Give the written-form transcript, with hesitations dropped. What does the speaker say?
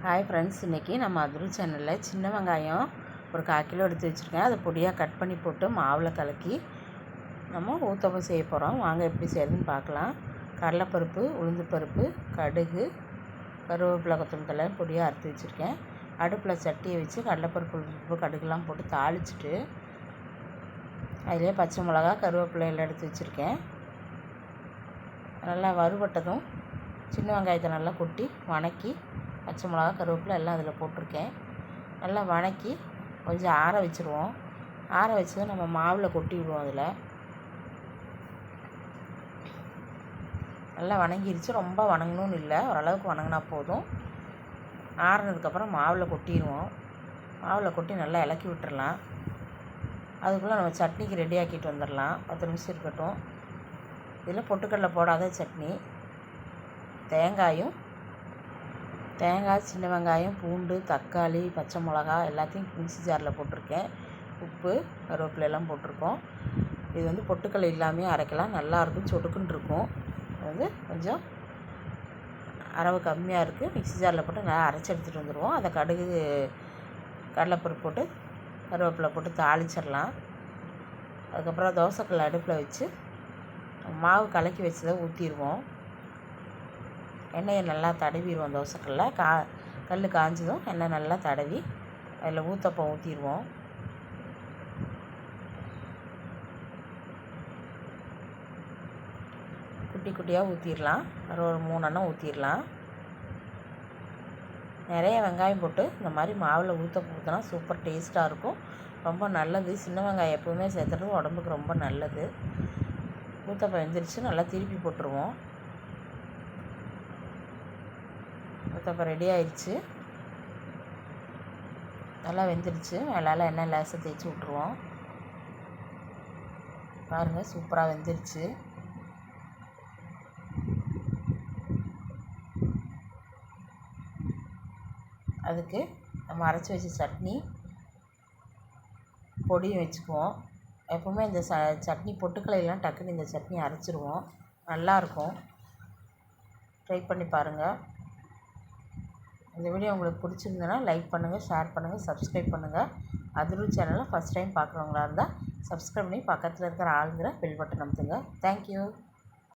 Hi friends, இன்றைக்கி நம்ம அதிரு சேனலில் சின்ன வெங்காயம் ஒரு 1/4 கிலோ எடுத்து வச்சுருக்கேன். அதை பொடியாக கட் பண்ணி போட்டு மாவில் கலக்கி நம்ம ஊத்தப்பம் செய்ய போகிறோம். வாங்க எப்படி செய்யறதுன்னு பார்க்கலாம். கடலைப்பருப்பு, உளுந்து பருப்பு, கடுகு, கருவேப்பிலை, கொத்தமல்லி பொடியாக அறுத்து வச்சுருக்கேன். அடுப்பில் சட்டியை வச்சு கடலைப்பருப்பு, உளுந்து, கடுகுலாம் போட்டு தாளிச்சிட்டு அதிலே பச்சை மிளகா, கருவேப்பிலை எல்லாம் எடுத்து வச்சுருக்கேன். நல்லா வறுபட்டதும் சின்ன வெங்காயத்தை நல்லா கொட்டி வணக்கி பச்சை மிளகா, கருவேப்பிலை எல்லாம் அதில் போட்டிருக்கேன். நல்லா வணக்கி கொஞ்சம் ஆற வச்சுருவோம். ஆற வச்சதும் நம்ம மாவில் கொட்டி விடுவோம். அதில் நல்லா வணங்கிருச்சு. ரொம்ப வணங்கணும்னு இல்லை, ஓரளவுக்கு வணங்கினா போதும். ஆறுனதுக்கப்புறம் மாவில் கொட்டிடுவோம். மாவில் கொட்டி நல்லா இலக்கி விட்டுறலாம். அதுக்குள்ளே நம்ம சட்னிக்கு ரெடி ஆக்கிட்டு வந்துடலாம். 10 நிமிஷம் இருக்கட்டும். இதில் பொட்டுக்கடலை போடாத சட்னி. தேங்காய், சின்ன வெங்காயம், பூண்டு, தக்காளி, பச்சை மிளகா எல்லாத்தையும் மிக்ஸி ஜாரில் போட்டிருக்கேன். உப்பு, கருவேப்பிலை எல்லாம் போட்டிருக்கோம். இது வந்து பொட்டுக்கடலை இல்லாமல் அரைக்கலாம். நல்லாயிருக்கும், சொடுக்குன்னு இருக்கும். கொஞ்சம் அளவு கம்மியாக இருக்குது. மிக்ஸி ஜாரில் போட்டு நல்லா அரைச்சி எடுத்துகிட்டு வந்துடுவோம். அதை கடுகு, கடலைப்பருப்பு போட்டு கருவேப்பிலை போட்டு தாளிச்சிடலாம். அதுக்கப்புறம் தோசைக்கல் அடுப்பில் வச்சு மாவு கலக்கி வச்சதை ஊற்றிடுவோம். எண்ணெயை நல்லா தடவிடுவோம். தோசைக்கல்ல கல் காஞ்சதும் எண்ணெய் நல்லா தடவி அதில் ஊத்தப்பம் ஊற்றிடுவோம். குட்டி குட்டியாக ஊற்றிடலாம். ஒரு 3 எண்ணம் ஊற்றிடலாம். நிறைய வெங்காயம் போட்டு இந்த மாதிரி மாவில் ஊத்தப்பம் ஊற்றினா சூப்பர் டேஸ்ட்டாக இருக்கும். ரொம்ப நல்லது. சின்ன வெங்காயம் எப்போவுமே சேர்த்துறது உடம்புக்கு ரொம்ப நல்லது. ஊத்தப்பம் வெந்துருச்சு. நல்லா திருப்பி போட்டுருவோம். ஊத்தப்பம் ரெடி ஆயிடுச்சு. நல்லா வெந்துருச்சு. மேலால் எண்ணெய் லேசாக தேய்ச்சி விட்ருவோம். பாருங்கள், சூப்பராக வெந்துருச்சு. அதுக்கு நம்ம அரைச்சி வச்ச சட்னி பொடியும் வச்சுக்குவோம். எப்போவுமே இந்த சட்னி பொட்டுக்கலையெல்லாம் டக்குன்னு இந்த சட்னி அரைச்சிருவோம். நல்லாயிருக்கும். ட்ரை பண்ணி பாருங்கள். இந்த வீடியோ உங்களுக்கு பிடிச்சிருந்ததுன்னா லைக் பண்ணுங்கள், ஷேர் பண்ணுங்கள், சப்ஸ்கிரைப் பண்ணுங்கள். அதிரு சேனலை ஃபஸ்ட் டைம் பார்க்குறவங்களா இருந்தால் சப்ஸ்கிரைப் பண்ணி பக்கத்தில் இருக்கிற ஆளுங்கிற பெல் பட்டன் அமுத்துங்க. தேங்க்யூ.